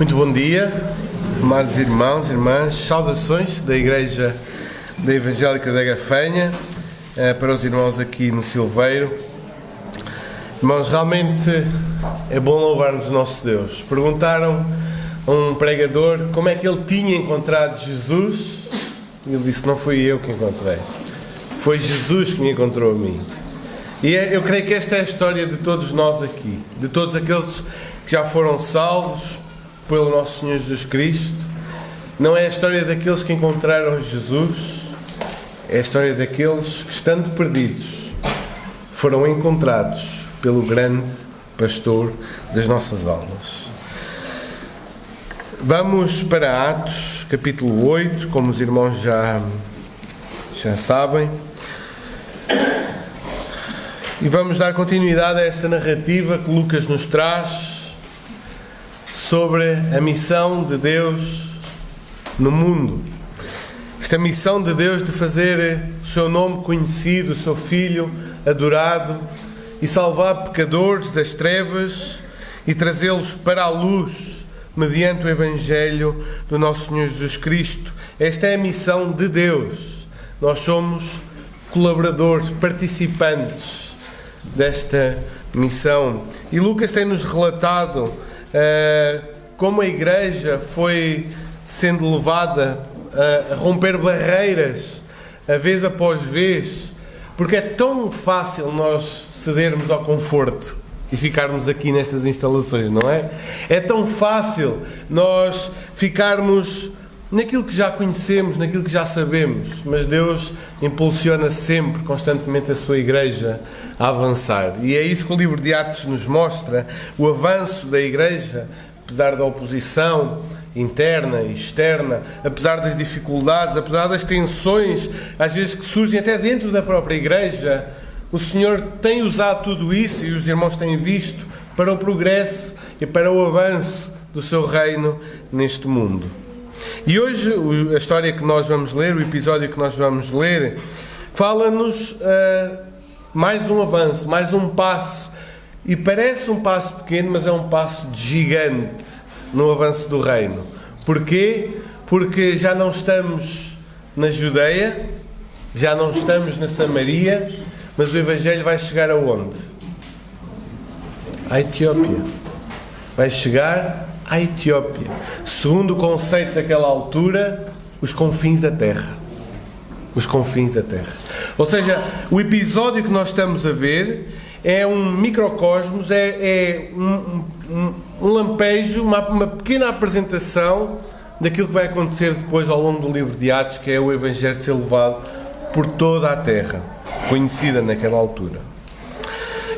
Muito bom dia, amados irmãos e irmãs, saudações da Igreja da Evangélica da Gafanha, para os irmãos aqui no Silveiro. Irmãos, realmente é bom louvarmos o nosso Deus. Perguntaram a um pregador como é que ele tinha encontrado Jesus, e ele disse: não fui eu que encontrei, foi Jesus que me encontrou a mim. E eu creio que esta é a história de todos nós aqui, de todos aqueles que já foram salvos pelo nosso Senhor Jesus Cristo. Não é a história daqueles que encontraram Jesus, é a história daqueles que, estando perdidos, foram encontrados pelo grande pastor das nossas almas. Vamos para Atos, capítulo 8, como os irmãos já sabem. E vamos dar continuidade a esta narrativa que Lucas nos traz sobre a missão de Deus no mundo. Esta missão de Deus de fazer o seu nome conhecido, o seu Filho adorado, e salvar pecadores das trevas e trazê-los para a luz mediante o Evangelho do nosso Senhor Jesus Cristo. Esta é a missão de Deus. Nós somos colaboradores, participantes desta missão. E Lucas tem-nos relatado como a Igreja foi sendo levada a romper barreiras, a vez após vez, porque é tão fácil nós cedermos ao conforto e ficarmos aqui nestas instalações, não é? É tão fácil nós ficarmos naquilo que já conhecemos, naquilo que já sabemos, mas Deus impulsiona sempre, constantemente, a sua Igreja a avançar. E é isso que o livro de Atos nos mostra, o avanço da Igreja, apesar da oposição interna e externa, apesar das dificuldades, apesar das tensões, às vezes que surgem até dentro da própria Igreja. O Senhor tem usado tudo isso, e os irmãos têm visto, para o progresso e para o avanço do seu reino neste mundo. E hoje a história que nós vamos ler, o episódio que nós vamos ler, fala-nos mais um avanço, mais um passo. E parece um passo pequeno, mas é um passo gigante no avanço do reino. Porquê? Porque já não estamos na Judeia, já não estamos na Samaria, mas o Evangelho vai chegar aonde? À Etiópia. Vai chegar à Etiópia. Segundo o conceito daquela altura, os confins da terra. Os confins da terra. Ou seja, o episódio que nós estamos a ver é um microcosmos, é um lampejo, uma pequena apresentação daquilo que vai acontecer depois ao longo do livro de Atos, que é o Evangelho ser levado por toda a terra, conhecida naquela altura.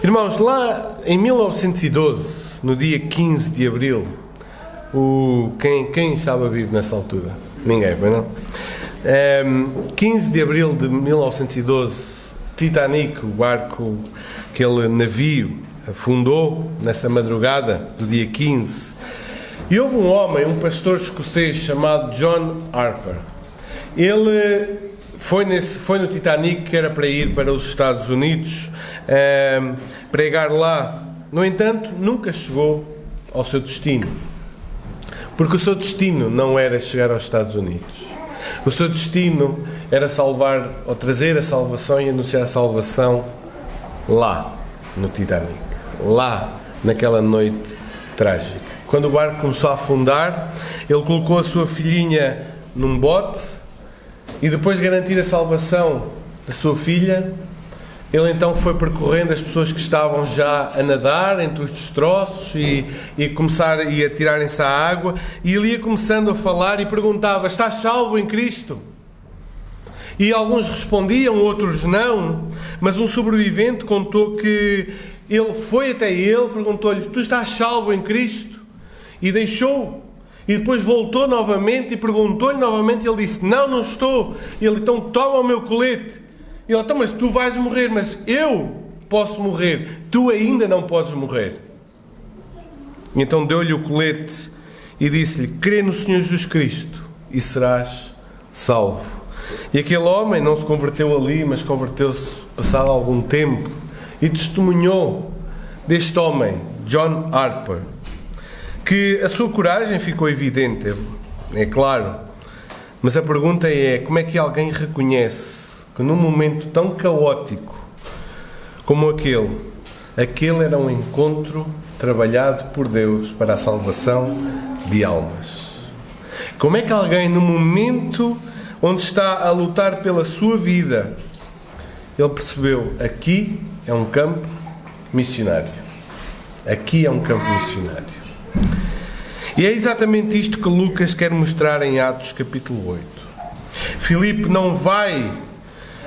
Irmãos, lá em 1912, no dia 15 de Abril, quem estava vivo nessa altura? Ninguém, pois não? 15 de Abril de 1912, Titanic, o barco, aquele navio, afundou nessa madrugada do dia 15. E houve um homem, um pastor escocês chamado John Harper. Ele foi no Titanic, que era para ir para os Estados Unidos, pregar lá. No entanto, nunca chegou ao seu destino. Porque o seu destino não era chegar aos Estados Unidos. O seu destino era salvar, ou trazer a salvação e anunciar a salvação lá, no Titanic. Lá, naquela noite trágica. Quando o barco começou a afundar, ele colocou a sua filhinha num bote e, depois de garantir a salvação da sua filha, ele então foi percorrendo as pessoas que estavam já a nadar entre os destroços e começar a atirarem-se à água, e ele ia começando a falar e perguntava: estás salvo em Cristo? E alguns respondiam, outros não, mas um sobrevivente contou que ele foi até ele, perguntou-lhe: tu estás salvo em Cristo? E deixou. E depois voltou novamente e perguntou-lhe novamente, e ele disse: não estou. E ele: então toma o meu colete. E ele: então, mas tu vais morrer, mas eu posso morrer, tu ainda não podes morrer. E então deu-lhe o colete e disse-lhe: crê no Senhor Jesus Cristo e serás salvo. E aquele homem não se converteu ali, mas converteu-se passado algum tempo e testemunhou deste homem, John Harper, que a sua coragem ficou evidente, é claro. Mas a pergunta é, como é que alguém reconhece que num momento tão caótico como aquele era um encontro trabalhado por Deus para a salvação de almas? Como é que alguém, no momento onde está a lutar pela sua vida, ele percebeu, aqui é um campo missionário. Aqui é um campo missionário. E é exatamente isto que Lucas quer mostrar em Atos capítulo 8. Filipe não vai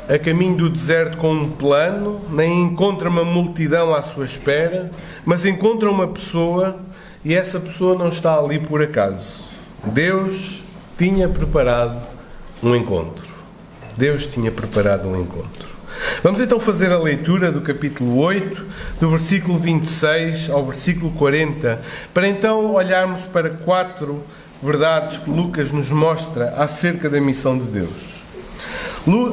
a caminho do deserto com um plano, nem encontra uma multidão à sua espera, mas encontra uma pessoa, e essa pessoa não está ali por acaso. Deus tinha preparado um encontro. Deus tinha preparado um encontro. Vamos então fazer a leitura do capítulo 8, do versículo 26 ao versículo 40, para então olharmos para 4 verdades que Lucas nos mostra acerca da missão de Deus.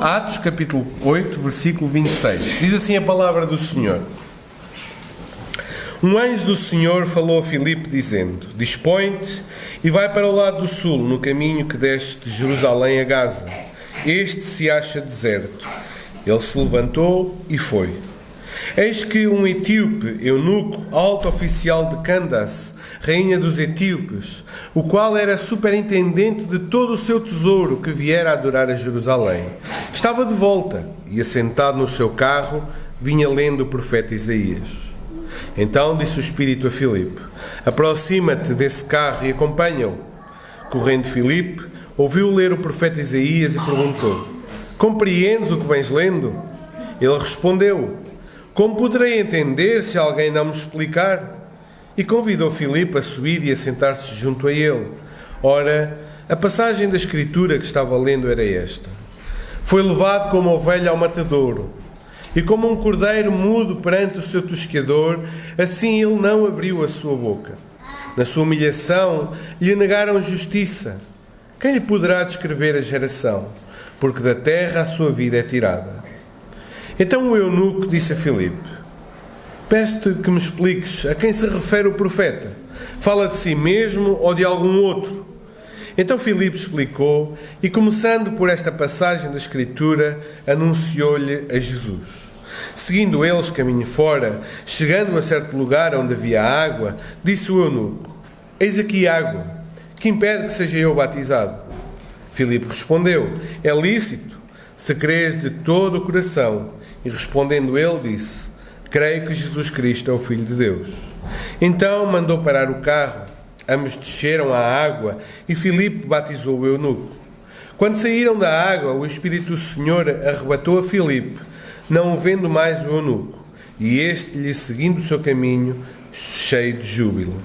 Atos capítulo 8, versículo 26. Diz assim a palavra do Senhor. Um anjo do Senhor falou a Filipe dizendo: dispõe-te e vai para o lado do sul, no caminho que desce de Jerusalém a Gaza. Este se acha deserto. Ele se levantou e foi. Eis que um etíope, eunuco, alto oficial de Candace, rainha dos etíopes, o qual era superintendente de todo o seu tesouro que viera a adorar a Jerusalém, estava de volta e, assentado no seu carro, vinha lendo o profeta Isaías. Então disse o Espírito a Filipe: aproxima-te desse carro e acompanha-o. Correndo Filipe, ouviu ler o profeta Isaías e perguntou: compreendes o que vens lendo? Ele respondeu: como poderei entender se alguém não me explicar? E convidou Filipe a subir e a sentar-se junto a ele. Ora, a passagem da Escritura que estava lendo era esta: foi levado como ovelha ao matadouro, e como um cordeiro mudo perante o seu tosqueador, assim ele não abriu a sua boca. Na sua humilhação lhe negaram justiça. Quem lhe poderá descrever a geração? Porque da terra a sua vida é tirada. Então o eunuco disse a Filipe: peço-te que me expliques a quem se refere o profeta. Fala de si mesmo ou de algum outro? Então Filipe explicou, e começando por esta passagem da Escritura, anunciou-lhe a Jesus. Seguindo eles caminho fora, chegando a certo lugar onde havia água, disse o eunuco: eis aqui água, que impede que seja eu batizado? Filipe respondeu: é lícito, se crês de todo o coração. E respondendo ele, disse: creio que Jesus Cristo é o Filho de Deus. Então mandou parar o carro, ambos desceram à água e Filipe batizou o eunuco. Quando saíram da água, o Espírito do Senhor arrebatou a Filipe, não o vendo mais o eunuco, e este lhe seguindo o seu caminho, cheio de júbilo.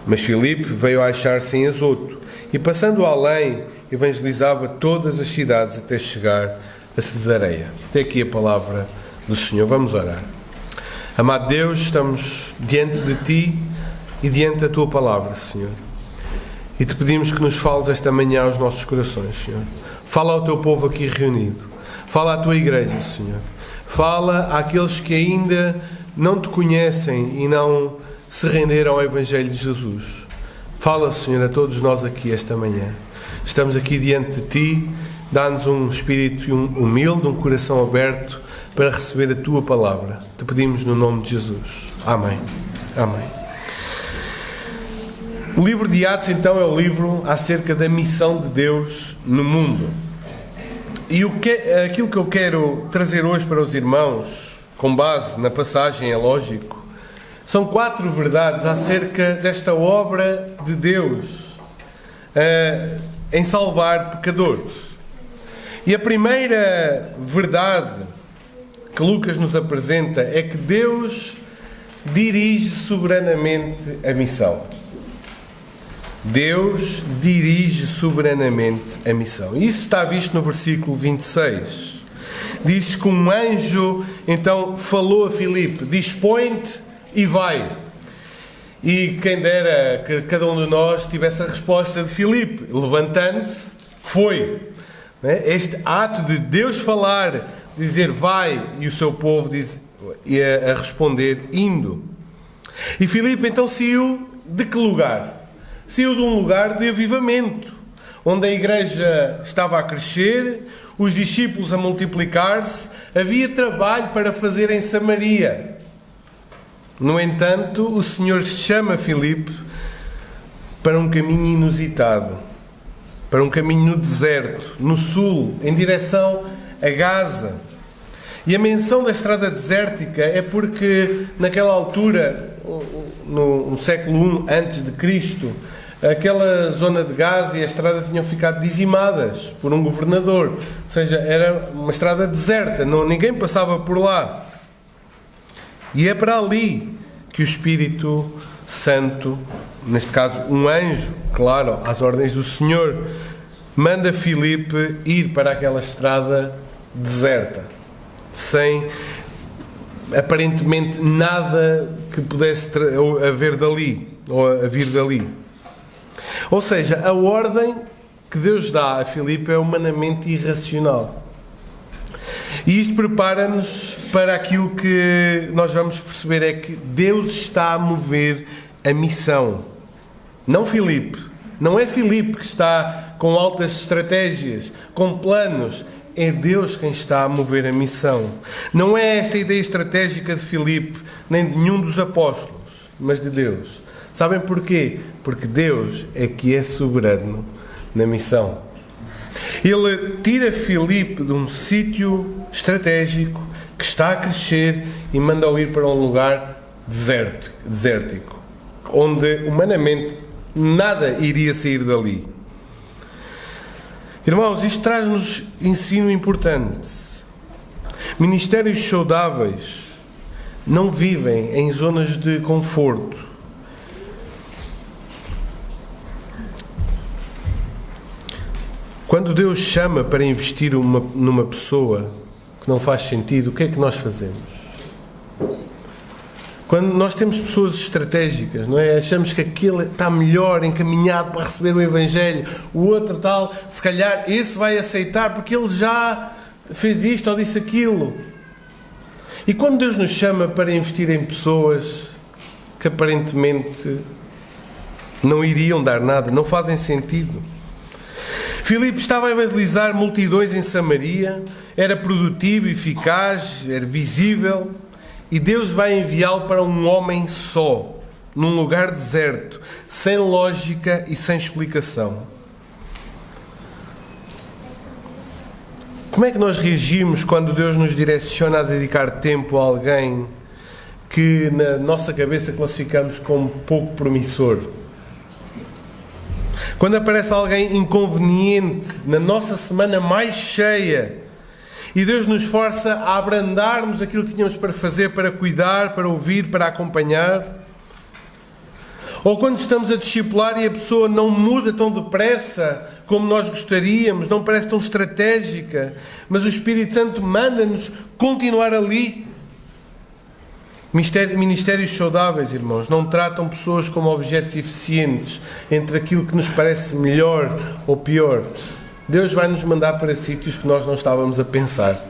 Mas Filipe veio a achar-se em Azoto, e passando além, evangelizava todas as cidades até chegar a Cesareia. Até aqui a palavra do Senhor. Vamos orar. Amado Deus, estamos diante de Ti e diante da Tua palavra, Senhor. E Te pedimos que nos fales esta manhã aos nossos corações, Senhor. Fala ao Teu povo aqui reunido. Fala à Tua igreja, Senhor. Fala àqueles que ainda não Te conhecem e não se renderam ao Evangelho de Jesus. Fala, Senhor, a todos nós aqui esta manhã. Estamos aqui diante de Ti. Dá-nos um espírito humilde, um coração aberto para receber a Tua palavra. Te pedimos no nome de Jesus. Amém. Amém. O livro de Atos, então, é o livro acerca da missão de Deus no mundo. E aquilo que eu quero trazer hoje para os irmãos, com base na passagem, é lógico, são 4 verdades acerca desta obra de Deus em salvar pecadores. E a primeira verdade que Lucas nos apresenta é que Deus dirige soberanamente a missão. Deus dirige soberanamente a missão. Isso está visto no versículo 26. Diz que um anjo então falou a Filipe: dispõe-te e vai. E quem dera que cada um de nós tivesse a resposta de Filipe: levantando-se, foi. Este ato de Deus falar, dizer vai, e o seu povo a responder indo. E Filipe então saiu de que lugar? Saiu de um lugar de avivamento, onde a igreja estava a crescer, os discípulos a multiplicar-se, havia trabalho para fazer em Samaria. No entanto, o Senhor chama Filipe para um caminho inusitado, para um caminho no deserto, no sul, em direção a Gaza. E a menção da estrada desértica é porque naquela altura, no século I a.C., aquela zona de Gaza e a estrada tinham ficado dizimadas por um governador. Ou seja, era uma estrada deserta, ninguém passava por lá. E é para ali que o Espírito Santo, neste caso um anjo, claro, às ordens do Senhor, manda Filipe ir para aquela estrada deserta, sem aparentemente nada que pudesse haver dali, ou a vir dali. Ou seja, a ordem que Deus dá a Filipe é humanamente irracional. E isto prepara-nos para aquilo que nós vamos perceber, é que Deus está a mover a missão. Não Filipe. Não é Filipe que está com altas estratégias, com planos. É Deus quem está a mover a missão. Não é esta ideia estratégica de Filipe, nem de nenhum dos apóstolos, mas de Deus. Sabem porquê? Porque Deus é que é soberano na missão. Ele tira Filipe de um sítio estratégico que está a crescer e manda-o ir para um lugar desértico, onde humanamente nada iria sair dali. Irmãos, isto traz-nos ensino importante. Ministérios saudáveis não vivem em zonas de conforto. Quando Deus chama para investir numa pessoa que não faz sentido, o que é que nós fazemos? Quando nós temos pessoas estratégicas, não é? Achamos que aquele está melhor encaminhado para receber o Evangelho, o outro tal, se calhar esse vai aceitar porque ele já fez isto ou disse aquilo. E quando Deus nos chama para investir em pessoas que aparentemente não iriam dar nada, não fazem sentido. Filipe estava a evangelizar multidões em Samaria, era produtivo, eficaz, era visível, e Deus vai enviá-lo para um homem só, num lugar deserto, sem lógica e sem explicação. Como é que nós reagimos quando Deus nos direciona a dedicar tempo a alguém que na nossa cabeça classificamos como pouco promissor? Quando aparece alguém inconveniente na nossa semana mais cheia e Deus nos força a abrandarmos aquilo que tínhamos para fazer, para cuidar, para ouvir, para acompanhar. Ou quando estamos a discipular e a pessoa não muda tão depressa como nós gostaríamos, não parece tão estratégica, mas o Espírito Santo manda-nos continuar ali. Ministérios saudáveis, irmãos, não tratam pessoas como objetos eficientes entre aquilo que nos parece melhor ou pior. Deus vai nos mandar para sítios que nós não estávamos a pensar.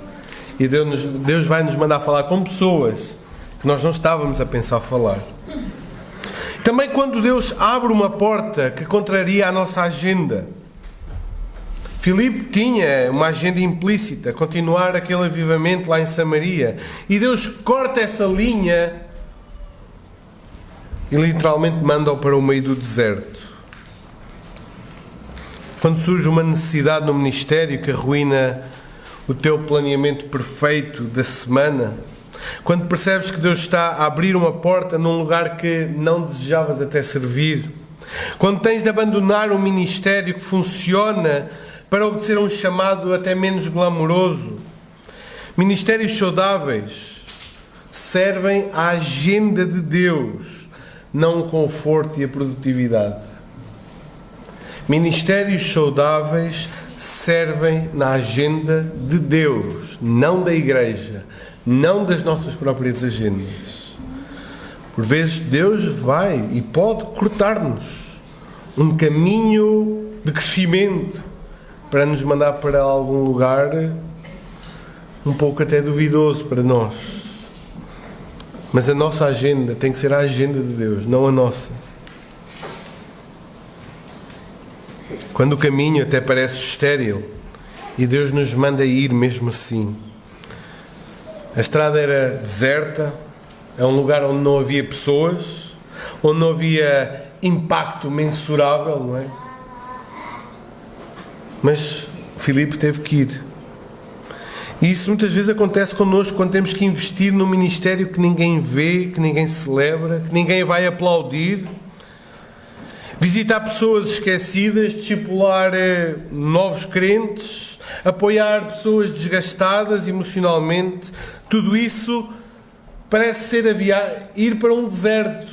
E Deus vai nos mandar falar com pessoas que nós não estávamos a pensar falar. Também quando Deus abre uma porta que contraria a nossa agenda. Filipe tinha uma agenda implícita, continuar aquele avivamento lá em Samaria. E Deus corta essa linha e literalmente manda-o para o meio do deserto. Quando surge uma necessidade no ministério que arruína o teu planeamento perfeito da semana, quando percebes que Deus está a abrir uma porta num lugar que não desejavas até servir, quando tens de abandonar um ministério que funciona para obedecer a um chamado até menos glamouroso. Ministérios saudáveis servem à agenda de Deus, não o conforto e a produtividade. Ministérios saudáveis servem na agenda de Deus, não da igreja, não das nossas próprias agendas. Por vezes Deus vai e pode cortar-nos um caminho de crescimento para nos mandar para algum lugar um pouco até duvidoso para nós. Mas a nossa agenda tem que ser a agenda de Deus, não a nossa. quando o caminho até parece estéril e Deus nos manda ir mesmo assim. A estrada era deserta, é um lugar onde não havia pessoas, onde não havia impacto mensurável, não é? Mas Filipe teve que ir. E isso muitas vezes acontece connosco quando temos que investir num ministério que ninguém vê, que ninguém celebra, que ninguém vai aplaudir. Visitar pessoas esquecidas, discipular novos crentes, apoiar pessoas desgastadas emocionalmente. Tudo isso parece ser ir para um deserto.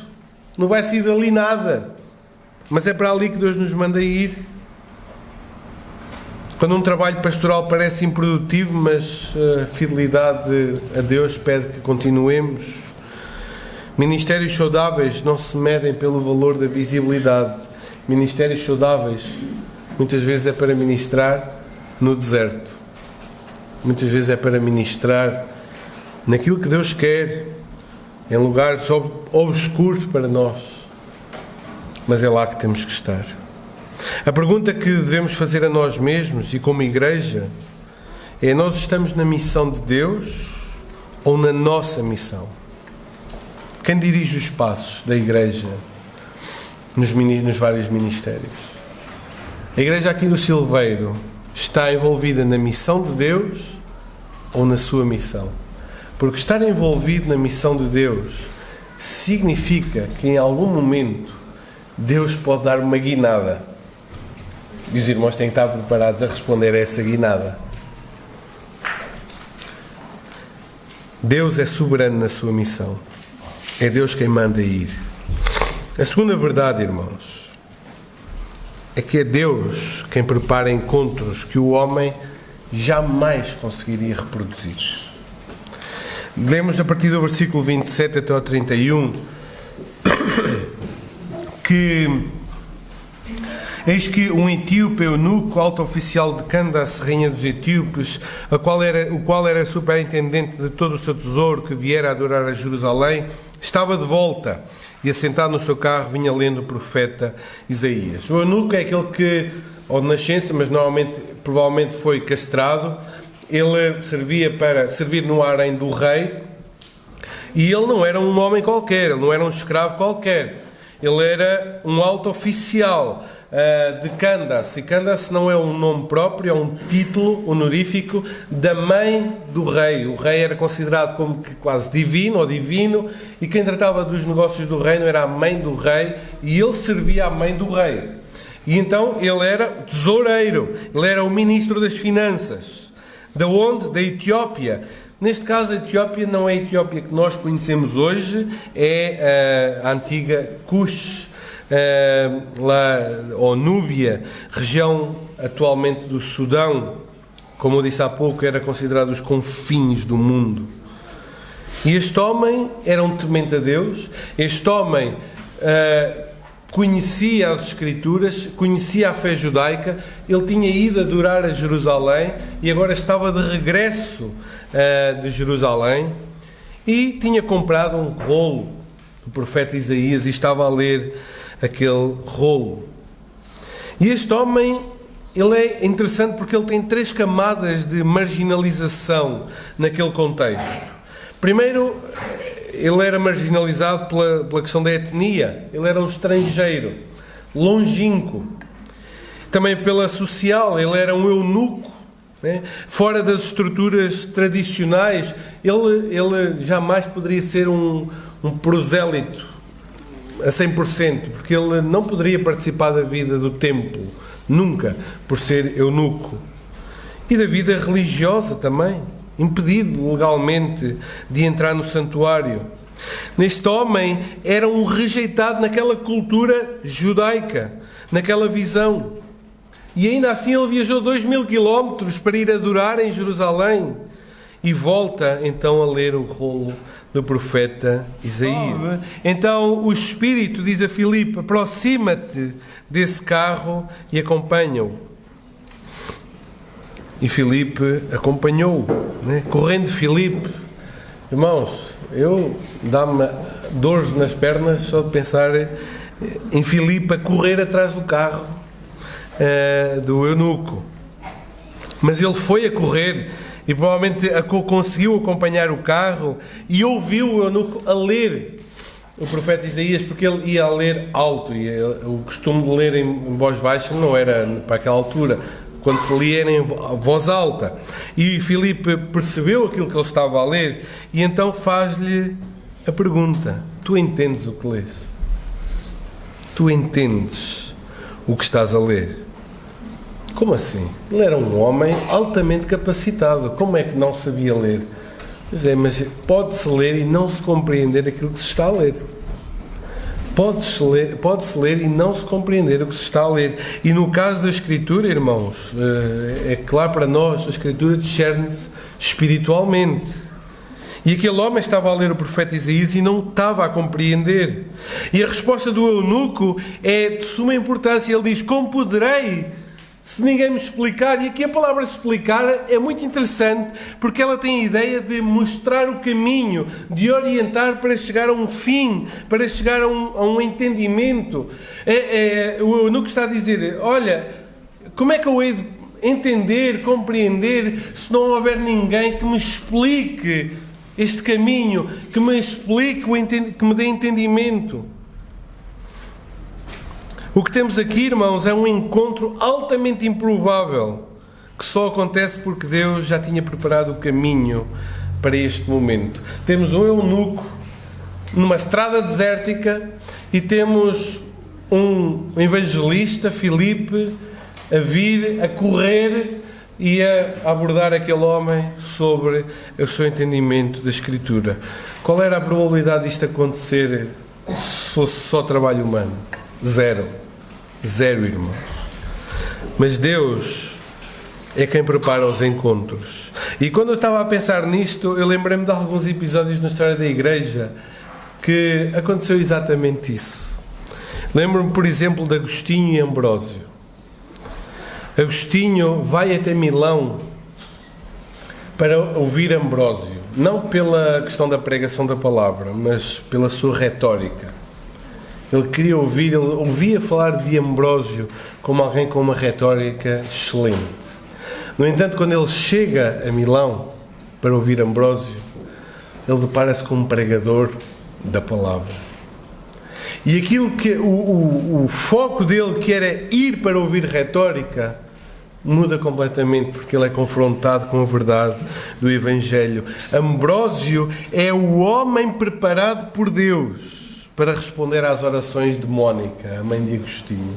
Não vai sair dali nada. Mas é para ali que Deus nos manda ir. Quando um trabalho pastoral parece improdutivo, mas a fidelidade a Deus pede que continuemos. Ministérios saudáveis não se medem pelo valor da visibilidade. Ministérios saudáveis muitas vezes é para ministrar no deserto. Muitas vezes é para ministrar naquilo que Deus quer, em lugares obscuros para nós. Mas é lá que temos que estar. A pergunta que devemos fazer a nós mesmos e como igreja é: nós estamos na missão de Deus ou na nossa missão? Quem dirige os passos da igreja nos vários ministérios? A igreja aqui do Silveiro está envolvida na missão de Deus ou na sua missão? Porque estar envolvido na missão de Deus significa que em algum momento Deus pode dar uma guinada. E os irmãos têm que estar preparados a responder a essa guinada. Deus é soberano na sua missão. É Deus quem manda ir. A segunda verdade, irmãos, é que é Deus quem prepara encontros que o homem jamais conseguiria reproduzir. Lemos a partir do versículo 27 até ao 31 que eis que um etíope eunuco, alto oficial de Candace, rainha dos etíopes, o qual era superintendente de todo o seu tesouro, que viera adorar a Jerusalém, estava de volta e, assentado no seu carro, vinha lendo o profeta Isaías. O eunuco é aquele que, ou de nascença, mas provavelmente foi castrado. Ele servia para servir no harém do rei, e ele não era um homem qualquer, ele não era um escravo qualquer. Ele era um alto oficial de Candace. E Candace não é um nome próprio, é um título honorífico da mãe do rei. O rei era considerado como que quase divino ou divino, e quem tratava dos negócios do reino era a mãe do rei, e ele servia à mãe do rei. E então ele era tesoureiro, ele era o ministro das finanças. Da onde? Da Etiópia. Neste caso, a Etiópia não é a Etiópia que nós conhecemos hoje, é a antiga Cush, ou Núbia, região atualmente do Sudão. Como eu disse há pouco, era considerado os confins do mundo. E este homem era um temente a Deus. Este homem conhecia as Escrituras, conhecia a fé judaica. Ele tinha ido adorar a Jerusalém e agora estava de regresso de Jerusalém, e tinha comprado um rolo do profeta Isaías e estava a ler aquele rolo. E este homem, ele é interessante porque ele tem 3 camadas de marginalização naquele contexto. Primeiro, ele era marginalizado pela questão da etnia. Ele era um estrangeiro, longínquo. Também pela social, ele era um eunuco, né? Fora das estruturas tradicionais. Ele jamais poderia ser um prosélito a 100%, porque ele não poderia participar da vida do templo, nunca, por ser eunuco. E da vida religiosa também, impedido legalmente de entrar no santuário. Neste homem era um rejeitado naquela cultura judaica, naquela visão. E ainda assim ele viajou 2000 quilómetros para ir adorar em Jerusalém. E volta então a ler o rolo do profeta Isaías. Então o Espírito diz a Filipe: aproxima-te desse carro e acompanha-o. E Filipe acompanhou, né? Correndo Filipe. Irmãos, dá-me dores nas pernas só de pensar em Filipe a correr atrás do carro, do eunuco. Mas ele foi a correr e provavelmente conseguiu acompanhar o carro e ouviu o eunuco a ler o profeta Isaías, porque ele ia a ler alto, e o costume de ler em voz baixa não era para aquela altura, quando se lia era em voz alta. E Filipe percebeu aquilo que ele estava a ler e então faz-lhe a pergunta: tu entendes o que lês? Tu entendes o que estás a ler? Como assim? Ele era um homem altamente capacitado, como é que não sabia ler? Pois é, mas pode-se ler e não se compreender aquilo que se está a ler. Pode-se ler e não se compreender o que se está a ler. E no caso da Escritura, irmãos, é claro para nós, a Escritura discerne-se espiritualmente. E aquele homem estava a ler o profeta Isaías e não estava a compreender. E a resposta do eunuco é de suma importância. Ele diz: como poderei, se ninguém me explicar? E aqui a palavra explicar é muito interessante, porque ela tem a ideia de mostrar o caminho, de orientar para chegar a um fim, para chegar a um entendimento. O eunuco está a dizer: olha, como é que eu hei de entender, compreender, se não houver ninguém que me explique este caminho, que me explique, que me dê entendimento? O que temos aqui, irmãos, é um encontro altamente improvável, que só acontece porque Deus já tinha preparado o caminho para este momento. Temos um eunuco numa estrada desértica e temos um evangelista, Filipe, a vir, a correr e a abordar aquele homem sobre o seu entendimento da Escritura. Qual era a probabilidade disto acontecer se fosse só trabalho humano? Zero, irmãos. Mas Deus é quem prepara os encontros. E quando eu estava a pensar nisto, eu lembrei-me de alguns episódios na história da Igreja que aconteceu exatamente isso. Lembro-me, por exemplo, de Agostinho e Ambrósio. Agostinho vai até Milão para ouvir Ambrósio, não pela questão da pregação da palavra, mas pela sua retórica. Ele queria ouvir, ele ouvia falar de Ambrósio como alguém com uma retórica excelente. No entanto, quando ele chega a Milão para ouvir Ambrósio, ele depara-se com um pregador da palavra. E aquilo que o foco dele, que era ir para ouvir retórica, muda completamente, porque ele é confrontado com a verdade do Evangelho. Ambrósio é o homem preparado por Deus para responder às orações de Mónica, a mãe de Agostinho.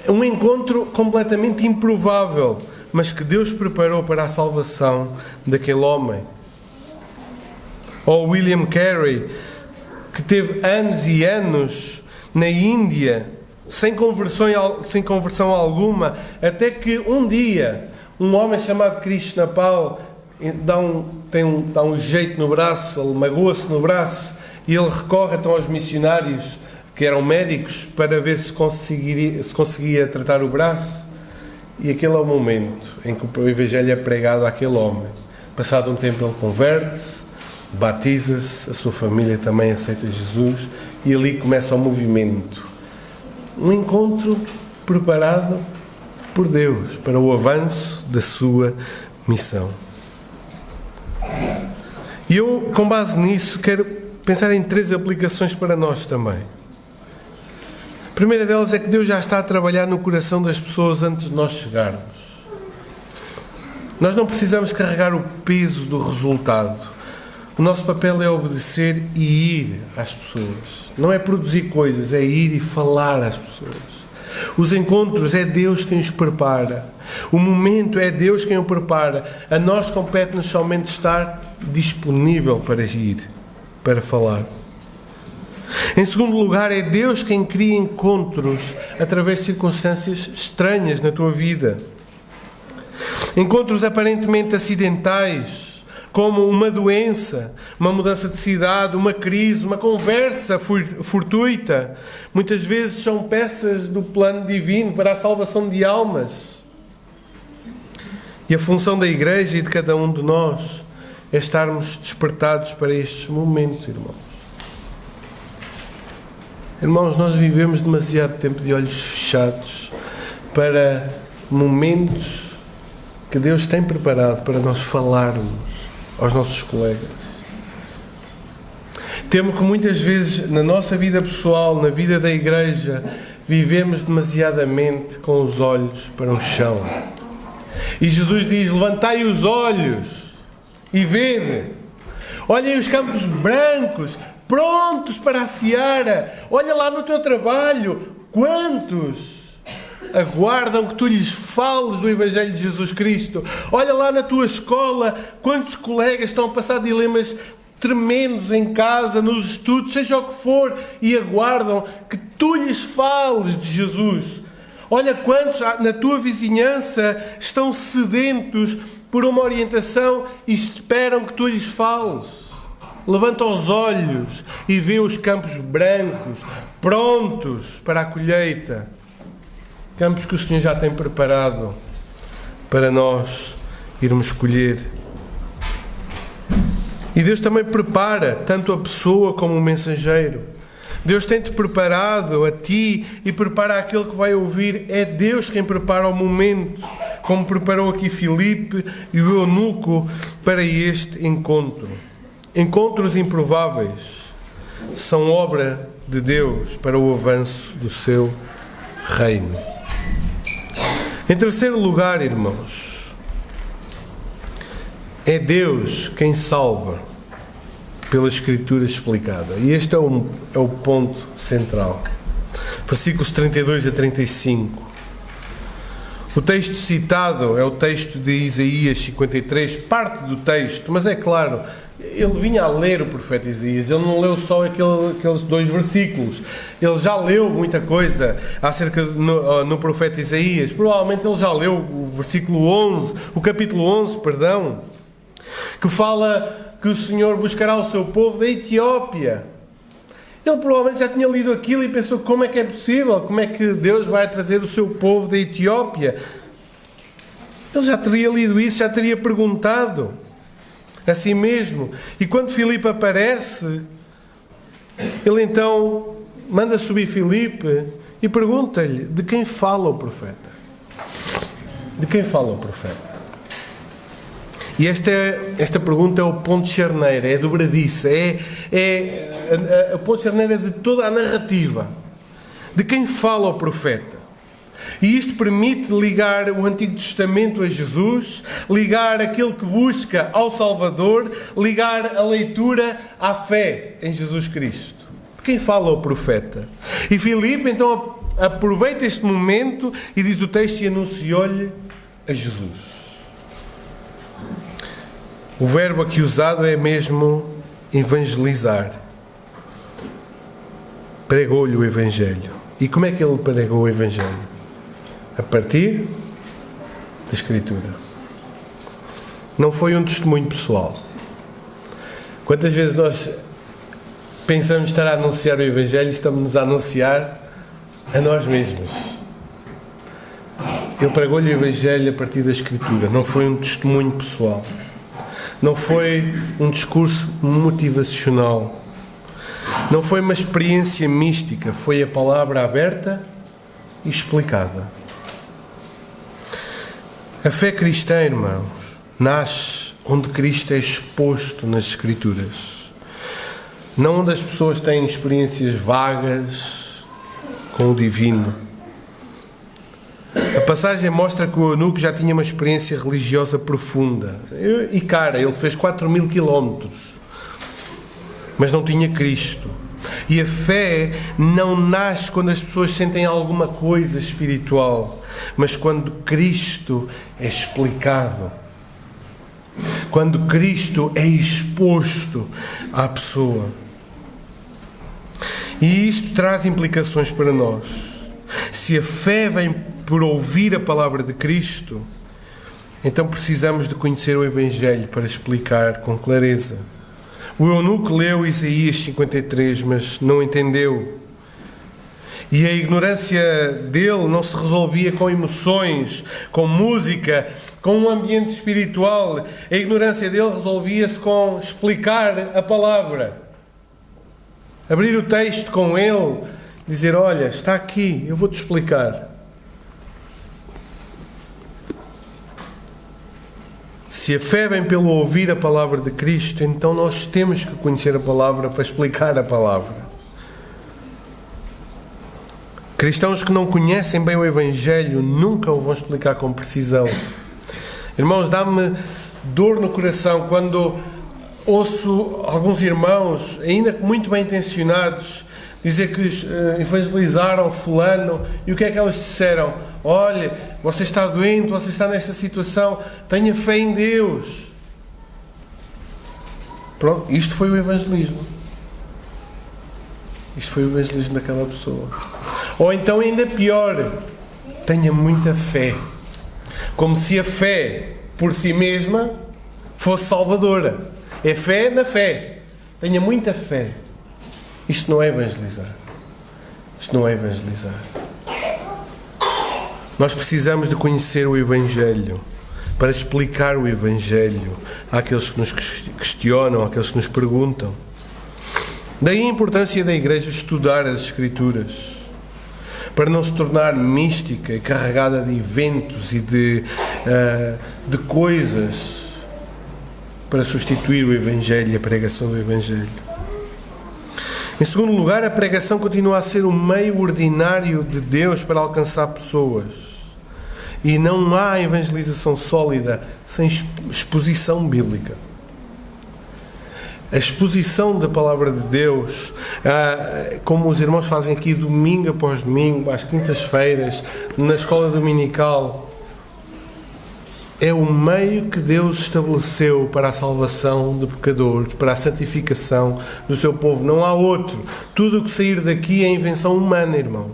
Um encontro completamente improvável, mas que Deus preparou para a salvação daquele homem. Ou William Carey, que teve anos e anos na Índia, sem conversão alguma, até que um dia um homem chamado Krishnapal dá um jeito no braço, ele magoa-se no braço, e ele recorre então aos missionários, que eram médicos, para ver se conseguia tratar o braço. E aquele é o momento em que o Evangelho é pregado àquele homem. Passado um tempo ele converte-se, batiza-se, a sua família também aceita Jesus, e ali começa o movimento. Um encontro preparado por Deus para o avanço da sua missão. E eu, com base nisso, quero pensar em 3 aplicações para nós também. A primeira delas é que Deus já está a trabalhar no coração das pessoas antes de nós chegarmos. Nós não precisamos carregar o peso do resultado. O nosso papel é obedecer e ir às pessoas. Não é produzir coisas, é ir e falar às pessoas. Os encontros é Deus quem os prepara. O momento é Deus quem o prepara. A nós compete-nos somente estar disponível para ir, para falar. Em segundo lugar, é Deus quem cria encontros através de circunstâncias estranhas na tua vida. Encontros aparentemente acidentais, como uma doença, uma mudança de cidade, uma crise, uma conversa fortuita. Muitas vezes são peças do plano divino para a salvação de almas. E a função da Igreja e de cada um de nós é estarmos despertados para estes momentos, irmãos. Irmãos, nós vivemos demasiado tempo de olhos fechados para momentos que Deus tem preparado para nós falarmos aos nossos colegas. Temo que muitas vezes na nossa vida pessoal, na vida da igreja, vivemos demasiadamente com os olhos para o chão. E Jesus diz: levantai os olhos e vede. Olhem os campos brancos, prontos para a seara. Olha lá no teu trabalho, quantos aguardam que tu lhes fales do Evangelho de Jesus Cristo. Olha lá na tua escola, quantos colegas estão a passar dilemas tremendos em casa, nos estudos, seja o que for, e aguardam que tu lhes fales de Jesus. Olha quantos na tua vizinhança estão sedentos por uma orientação e esperam que tu lhes fales. Levanta os olhos e vê os campos brancos, prontos para a colheita. Campos que o Senhor já tem preparado para nós irmos colher. E Deus também prepara tanto a pessoa como o mensageiro. Deus tem-te preparado a ti e prepara aquele que vai ouvir. É Deus quem prepara o momento, como preparou aqui Filipe e o eunuco para este encontro. Encontros improváveis são obra de Deus para o avanço do seu reino. Em terceiro lugar, irmãos, é Deus quem salva pela Escritura explicada. E este é o ponto central. Versículos 32 a 35. O texto citado é o texto de Isaías 53, parte do texto, mas é claro, ele vinha a ler o profeta Isaías, ele não leu só aqueles 2 versículos, ele já leu muita coisa acerca no profeta Isaías. Provavelmente ele já leu o versículo 11, o capítulo 11, perdão, que fala que o Senhor buscará o seu povo da Etiópia. Ele provavelmente já tinha lido aquilo e pensou: como é que é possível? Como é que Deus vai trazer o seu povo da Etiópia? Ele já teria lido isso, já teria perguntado a si mesmo. E quando Filipe aparece, ele então manda subir Filipe e pergunta-lhe: de quem fala o profeta? De quem fala o profeta? E esta pergunta é o ponto de charneira, é a dobradiça, é a ponto de charneira de toda a narrativa. De quem fala o profeta? E isto permite ligar o Antigo Testamento a Jesus, ligar aquele que busca ao Salvador, ligar a leitura à fé em Jesus Cristo. De quem fala o profeta? E Filipe então aproveita este momento e diz o texto: e anunciou-lhe a Jesus. O verbo aqui usado é mesmo evangelizar. Pregou-lhe o Evangelho. E como é que ele pregou o Evangelho? A partir da Escritura. Não foi um testemunho pessoal. Quantas vezes nós pensamos estar a anunciar o Evangelho e estamos-nos a anunciar a nós mesmos? Ele pregou-lhe o Evangelho a partir da Escritura. Não foi um testemunho pessoal. Não foi um discurso motivacional. Não foi uma experiência mística. Foi a palavra aberta e explicada. A fé cristã, irmãos, nasce onde Cristo é exposto nas Escrituras. Não onde as pessoas têm experiências vagas com o divino. A passagem mostra que o eunuco já tinha uma experiência religiosa profunda. E cara, ele fez 4.000 quilómetros, mas não tinha Cristo. E a fé não nasce quando as pessoas sentem alguma coisa espiritual, mas quando Cristo é explicado. Quando Cristo é exposto à pessoa. E isto traz implicações para nós. Se a fé vem por ouvir a palavra de Cristo, então precisamos de conhecer o Evangelho para explicar com clareza. O eunuco leu Isaías 53, mas não entendeu. E a ignorância dele não se resolvia com emoções, com música, com um ambiente espiritual. A ignorância dele resolvia-se com explicar a palavra. Abrir o texto com ele, dizer: olha, está aqui, eu vou-te explicar. Se a fé vem pelo ouvir a palavra de Cristo, então nós temos que conhecer a palavra para explicar a palavra. Cristãos que não conhecem bem o Evangelho nunca o vão explicar com precisão. Irmãos, dá-me dor no coração quando ouço alguns irmãos, ainda muito bem intencionados, dizer que evangelizaram fulano, e o que é que elas disseram? Olha, você está doente, você está nessa situação, tenha fé em Deus. Pronto, isto foi o evangelismo. Isto foi o evangelismo daquela pessoa. Ou então ainda pior, tenha muita fé. Como se a fé por si mesma fosse salvadora. É fé na fé. Tenha muita fé. Isto não é evangelizar. Isto não é evangelizar. Nós precisamos de conhecer o Evangelho para explicar o Evangelho àqueles que nos questionam, àqueles que nos perguntam. Daí a importância da Igreja estudar as Escrituras, para não se tornar mística e carregada de eventos e de coisas para substituir o Evangelho e a pregação do Evangelho. Em segundo lugar, a pregação continua a ser o meio ordinário de Deus para alcançar pessoas. E não há evangelização sólida sem exposição bíblica. A exposição da palavra de Deus, como os irmãos fazem aqui domingo após domingo, às quintas-feiras, na escola dominical, é o meio que Deus estabeleceu para a salvação de pecadores, para a santificação do seu povo. Não há outro. Tudo o que sair daqui é invenção humana, irmãos.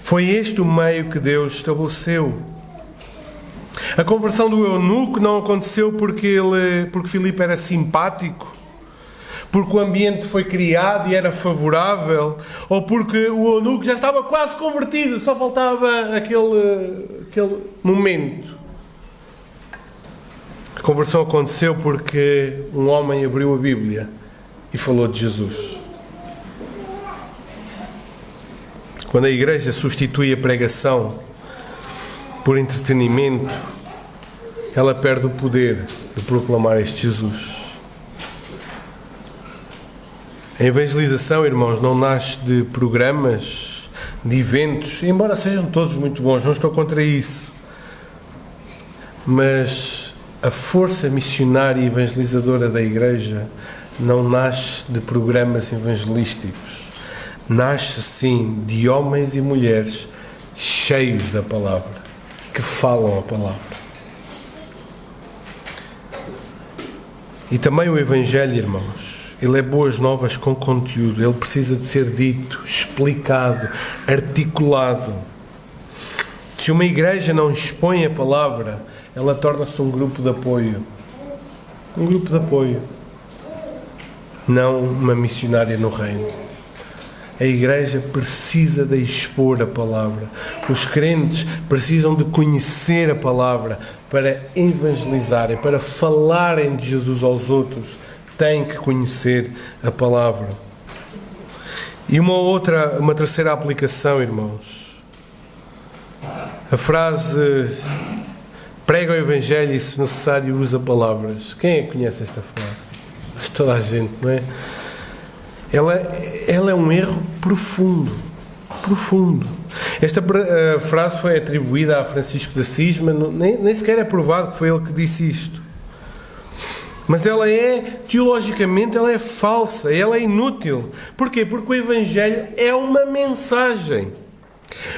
Foi este o meio que Deus estabeleceu. A conversão do eunuco não aconteceu porque Filipe era simpático, porque o ambiente foi criado e era favorável, ou porque o eunuco já estava quase convertido, só faltava aquele momento. A conversão aconteceu porque um homem abriu a Bíblia e falou de Jesus. Quando a Igreja substitui a pregação por entretenimento, ela perde o poder de proclamar este Jesus. A evangelização, irmãos, não nasce de programas, de eventos, embora sejam todos muito bons, não estou contra isso. Mas a força missionária e evangelizadora da Igreja não nasce de programas evangelísticos. Nasce, sim, de homens e mulheres cheios da palavra, que falam a palavra. E também o Evangelho, irmãos, ele é boas novas com conteúdo, ele precisa de ser dito, explicado, articulado. Se uma igreja não expõe a palavra, ela torna-se um grupo de apoio. Um grupo de apoio. Não uma missionária no reino. A Igreja precisa de expor a palavra. Os crentes precisam de conhecer a palavra para evangelizarem, para falarem de Jesus aos outros. Têm que conhecer a palavra. E uma terceira aplicação, irmãos. A frase prega o Evangelho e, se necessário, usa palavras. Quem é que conhece esta frase? Acho toda a gente, não é? Ela é um erro profundo. Esta frase foi atribuída a Francisco de Assis, mas nem sequer é provado que foi ele que disse isto. Mas teologicamente, ela é falsa, ela é inútil. Porquê? Porque o Evangelho é uma mensagem.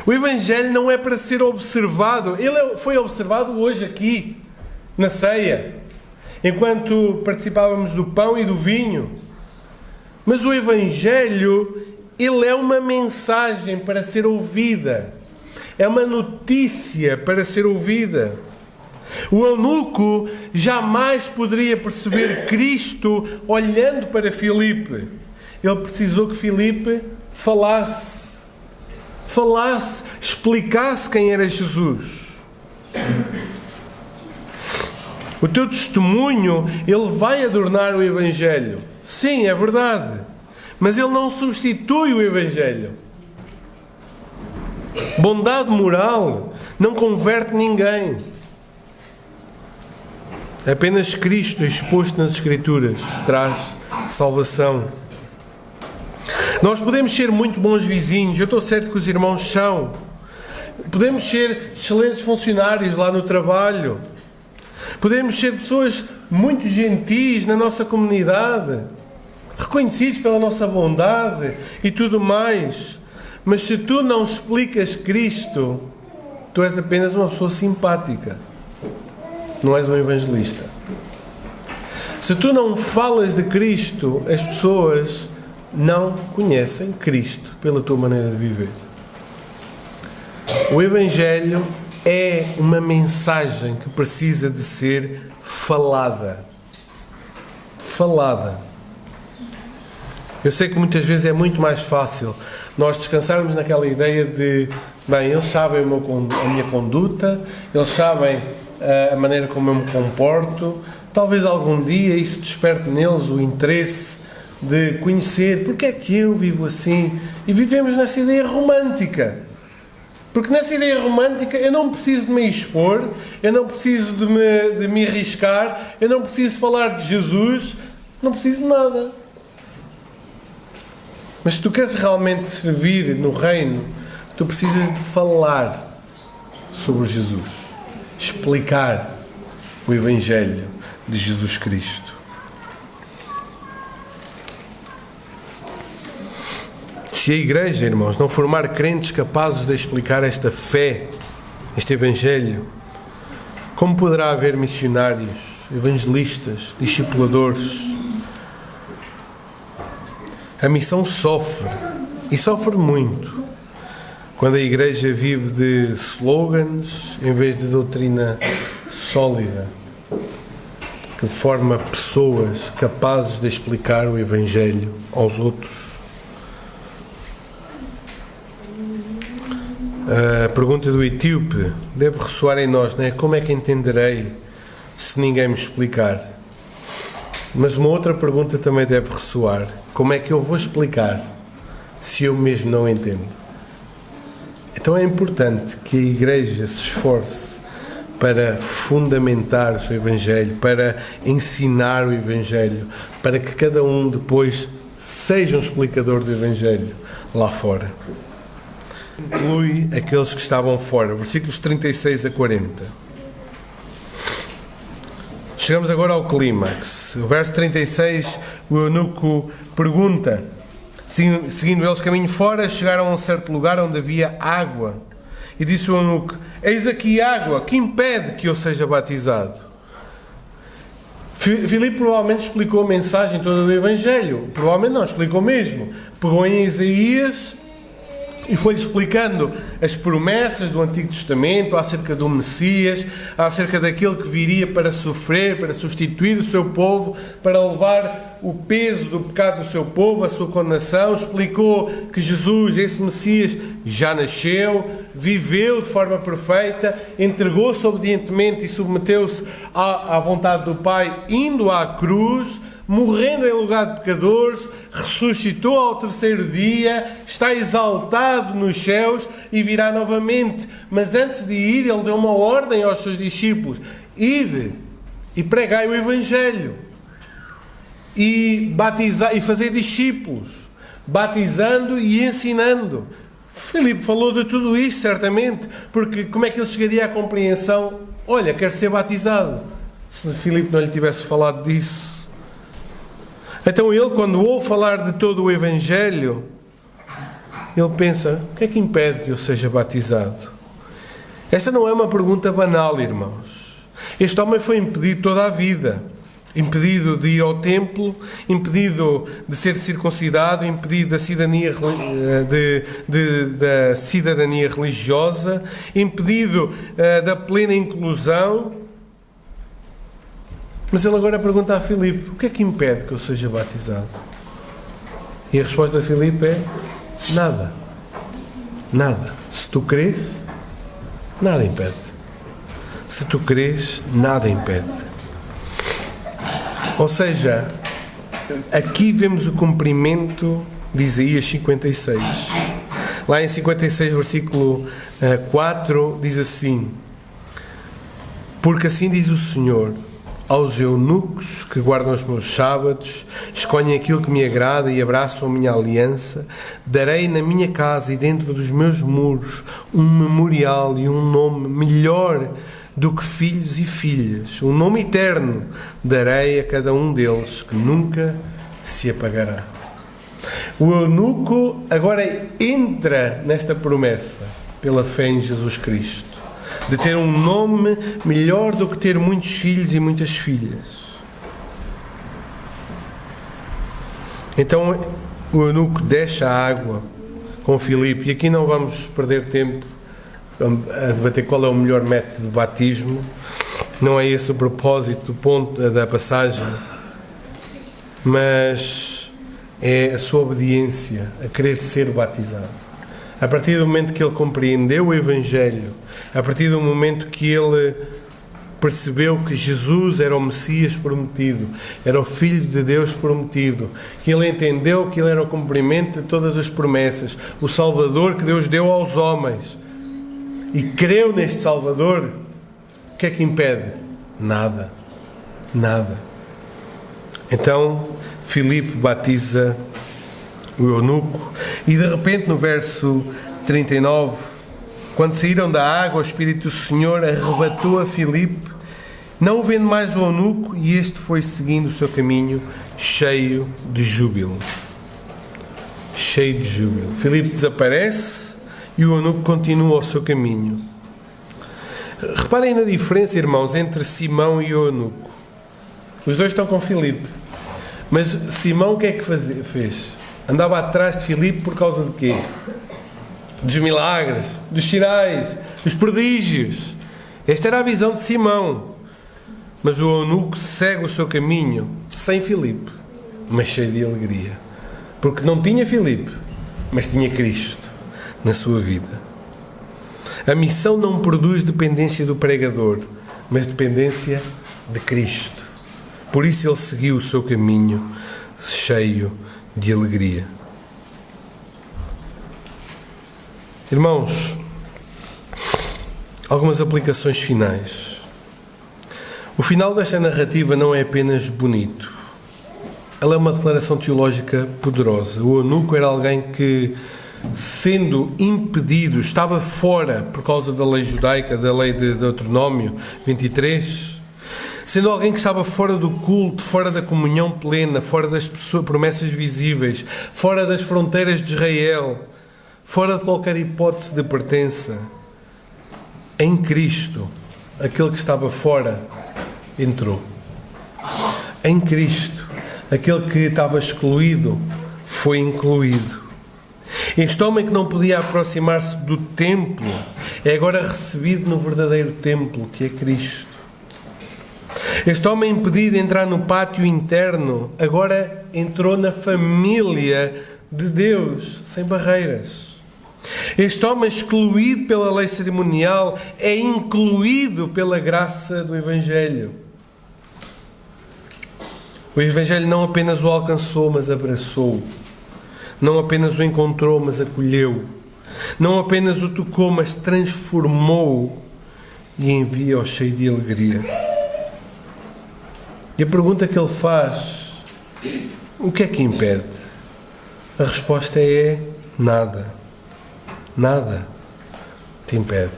O Evangelho não é para ser observado. Ele foi observado hoje aqui, na ceia, enquanto participávamos do pão e do vinho. Mas o Evangelho, ele é uma mensagem para ser ouvida. É uma notícia para ser ouvida. O eunuco jamais poderia perceber Cristo olhando para Filipe. Ele precisou que Filipe falasse, explicasse quem era Jesus. O teu testemunho, ele vai adornar o Evangelho. Sim, é verdade. Mas ele não substitui o Evangelho. Bondade moral não converte ninguém. Apenas Cristo exposto nas Escrituras traz salvação. Nós podemos ser muito bons vizinhos, eu estou certo que os irmãos são. Podemos ser excelentes funcionários lá no trabalho. Podemos ser pessoas muito gentis na nossa comunidade, reconhecidos pela nossa bondade e tudo mais. Mas se tu não explicas Cristo, tu és apenas uma pessoa simpática. Não és um evangelista. Se tu não falas de Cristo, as pessoas não conhecem Cristo pela tua maneira de viver. O Evangelho é uma mensagem que precisa de ser falada. Falada. Eu sei que muitas vezes é muito mais fácil nós descansarmos naquela ideia de, bem, eles sabem a minha conduta, eles sabem a maneira como eu me comporto, talvez algum dia isso desperte neles o interesse de conhecer porque é que eu vivo assim, e vivemos nessa ideia romântica. Porque nessa ideia romântica eu não preciso de me expor, eu não preciso de me arriscar, eu não preciso falar de Jesus, não preciso de nada. Mas se tu queres realmente servir no reino, tu precisas de falar sobre Jesus, explicar o Evangelho de Jesus Cristo. Se a Igreja, irmãos, não formar crentes capazes de explicar esta fé, este Evangelho, como poderá haver missionários, evangelistas, discipuladores? A missão sofre, e sofre muito, quando a Igreja vive de slogans em vez de doutrina sólida, que forma pessoas capazes de explicar o Evangelho aos outros. A pergunta do etíope deve ressoar em nós, não é? Como é que entenderei se ninguém me explicar? Mas uma outra pergunta também deve ressoar: como é que eu vou explicar se eu mesmo não entendo? Então é importante que a Igreja se esforce para fundamentar o seu Evangelho, para ensinar o Evangelho, para que cada um depois seja um explicador do Evangelho lá fora. Inclui aqueles que estavam fora. Versículos 36 a 40. Chegamos agora ao clímax. O verso 36, o eunuco pergunta: seguindo eles caminho fora, chegaram a um certo lugar onde havia água. E disse o eunuco: eis aqui água, que impede que eu seja batizado? Filipe provavelmente explicou a mensagem toda do Evangelho. Provavelmente não, explicou mesmo. Pegou em Isaías e foi-lhe explicando as promessas do Antigo Testamento acerca do Messias, acerca daquele que viria para sofrer, para substituir o seu povo, para levar o peso do pecado do seu povo, a sua condenação. Explicou que Jesus, esse Messias, já nasceu, viveu de forma perfeita, entregou-se obedientemente e submeteu-se à vontade do Pai, indo à cruz, morrendo em lugar de pecadores, ressuscitou ao terceiro dia, está exaltado nos céus e virá novamente. Mas antes de ir, ele deu uma ordem aos seus discípulos: ide e pregai o Evangelho e fazer discípulos, batizando e ensinando. Filipe falou de tudo isso, certamente, porque como é que ele chegaria à compreensão: olha, quero ser batizado, se Filipe não lhe tivesse falado disso? Então ele, quando ouve falar de todo o Evangelho, ele pensa: o que é que impede que eu seja batizado? Esta não é uma pergunta banal, irmãos. Este homem foi impedido toda a vida. Impedido de ir ao templo, impedido de ser circuncidado, impedido da cidadania, da cidadania religiosa, impedido da plena inclusão. Mas ele agora pergunta a Filipe: o que é que impede que eu seja batizado? E a resposta de Filipe é: nada. Nada. Se tu crês, nada impede. Se tu crês, nada impede. Ou seja, aqui vemos o cumprimento de Isaías 56. Lá em 56, versículo 4, diz assim: porque assim diz o Senhor, aos eunucos que guardam os meus sábados, escolhem aquilo que me agrada e abraçam a minha aliança, darei na minha casa e dentro dos meus muros um memorial e um nome melhor do que filhos e filhas, um nome eterno darei a cada um deles que nunca se apagará. O eunuco agora entra nesta promessa pela fé em Jesus Cristo, de ter um nome melhor do que ter muitos filhos e muitas filhas. Então o eunuco deixa a água com Filipe, e aqui não vamos perder tempo a debater qual é o melhor método de batismo, não é esse o propósito do ponto da passagem, mas é a sua obediência a querer ser batizado. A partir do momento que ele compreendeu o Evangelho, a partir do momento que ele percebeu que Jesus era o Messias prometido, era o Filho de Deus prometido, que ele entendeu que ele era o cumprimento de todas as promessas, o Salvador que Deus deu aos homens, e creu neste Salvador, o que é que impede? Nada. Nada. Então, Filipe batiza o eunuco, e de repente no verso 39, quando saíram da água, o Espírito do Senhor arrebatou a Filipe, não o vendo mais o eunuco, e este foi seguindo o seu caminho cheio de júbilo. Cheio de júbilo. Filipe desaparece e o eunuco continua o seu caminho. Reparem na diferença, irmãos, entre Simão e o eunuco. Os dois estão com Filipe, mas Simão o que é que fez? Andava atrás de Filipe por causa de quê? Dos milagres, dos sinais, dos prodígios. Esta era a visão de Simão. Mas o eunuco segue o seu caminho sem Filipe, mas cheio de alegria. Porque não tinha Filipe, mas tinha Cristo na sua vida. A missão não produz dependência do pregador, mas dependência de Cristo. Por isso ele seguiu o seu caminho cheio de alegria. Irmãos, algumas aplicações finais. O final desta narrativa não é apenas bonito. Ela é uma declaração teológica poderosa. O eunuco era alguém que, sendo impedido, estava fora por causa da lei judaica, da lei de Deuteronômio 23, sendo alguém que estava fora do culto, fora da comunhão plena, fora das promessas visíveis, fora das fronteiras de Israel, fora de qualquer hipótese de pertença, em Cristo, aquele que estava fora entrou. Em Cristo, aquele que estava excluído foi incluído. Este homem que não podia aproximar-se do templo é agora recebido no verdadeiro templo, que é Cristo. Este homem impedido de entrar no pátio interno agora entrou na família de Deus, sem barreiras. Este homem excluído pela lei cerimonial é incluído pela graça do Evangelho. O Evangelho não apenas o alcançou, mas abraçou. Não apenas o encontrou, mas acolheu. Não apenas o tocou, mas transformou e envia-o cheio de alegria. E a pergunta que ele faz, o que é que impede? A resposta é nada. Nada te impede.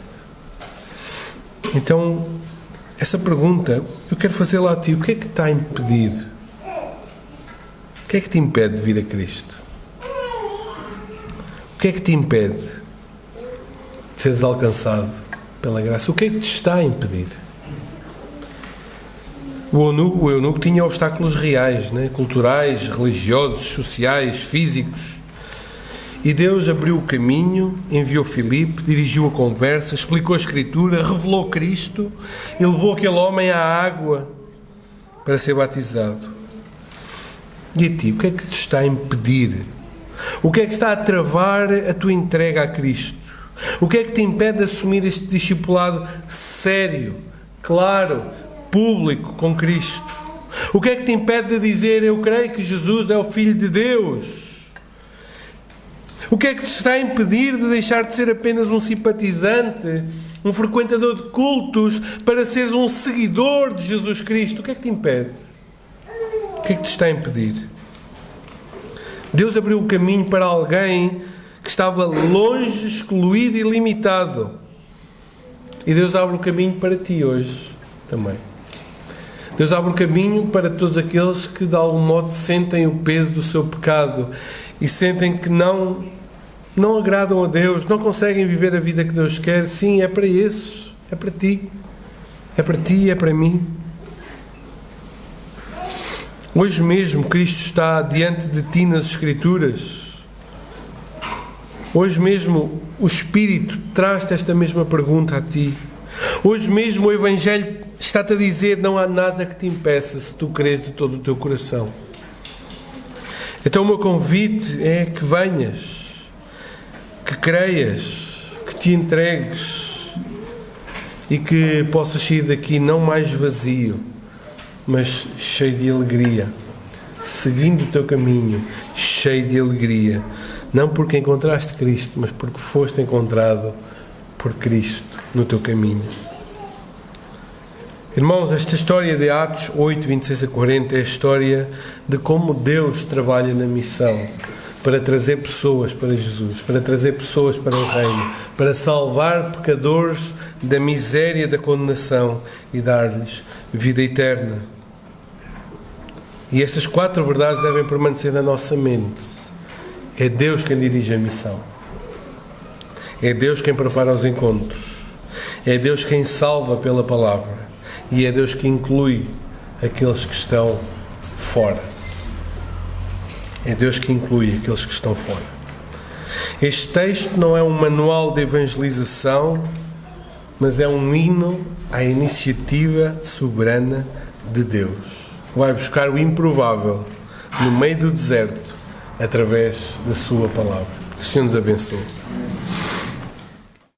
Então, essa pergunta, eu quero fazê-la a ti. O que é que está a impedir? O que é que te impede de vir a Cristo? O que é que te impede de seres alcançado pela graça? O que é que te está a impedir? O eunuco tinha obstáculos reais, culturais, religiosos, sociais, físicos. E Deus abriu o caminho, enviou Filipe, dirigiu a conversa, explicou a Escritura, revelou Cristo e levou aquele homem à água para ser batizado. E a ti, o que é que te está a impedir? O que é que está a travar a tua entrega a Cristo? O que é que te impede de assumir este discipulado sério, claro, público com Cristo? O que é que te impede de dizer: eu creio que Jesus é o Filho de Deus? O que é que te está a impedir de deixar de ser apenas um simpatizante um frequentador de cultos, para seres um seguidor de Jesus Cristo. O que é que te impede? O que é que te está a impedir? Deus abriu o caminho para alguém que estava longe, excluído e limitado. E Deus abre o caminho para ti hoje também. Deus abre o caminho para todos aqueles que de algum modo sentem o peso do seu pecado e sentem que não agradam a Deus, não conseguem viver a vida que Deus quer. Sim, é para esses, é para ti, é para mim. Hoje mesmo Cristo está diante de ti nas Escrituras. Hoje mesmo o Espírito traz-te esta mesma pergunta a ti. Hoje mesmo o Evangelho está-te a dizer: não há nada que te impeça se tu creres de todo o teu coração. Então o meu convite é que venhas, que creias, que te entregues e que possas sair daqui não mais vazio, mas cheio de alegria, seguindo o teu caminho, cheio de alegria, não porque encontraste Cristo, mas porque foste encontrado por Cristo no teu caminho. Irmãos, esta história de Atos 8, 26 a 40 é a história de como Deus trabalha na missão para trazer pessoas para Jesus, para trazer pessoas para o reino, para salvar pecadores da miséria, da condenação e dar-lhes vida eterna. E estas 4 verdades devem permanecer na nossa mente. É Deus quem dirige a missão. É Deus quem prepara os encontros. É Deus quem salva pela palavra. E é Deus que inclui aqueles que estão fora. É Deus que inclui aqueles que estão fora. Este texto não é um manual de evangelização, mas é um hino à iniciativa soberana de Deus. Vai buscar o improvável no meio do deserto através da sua palavra. Que o Senhor nos abençoe.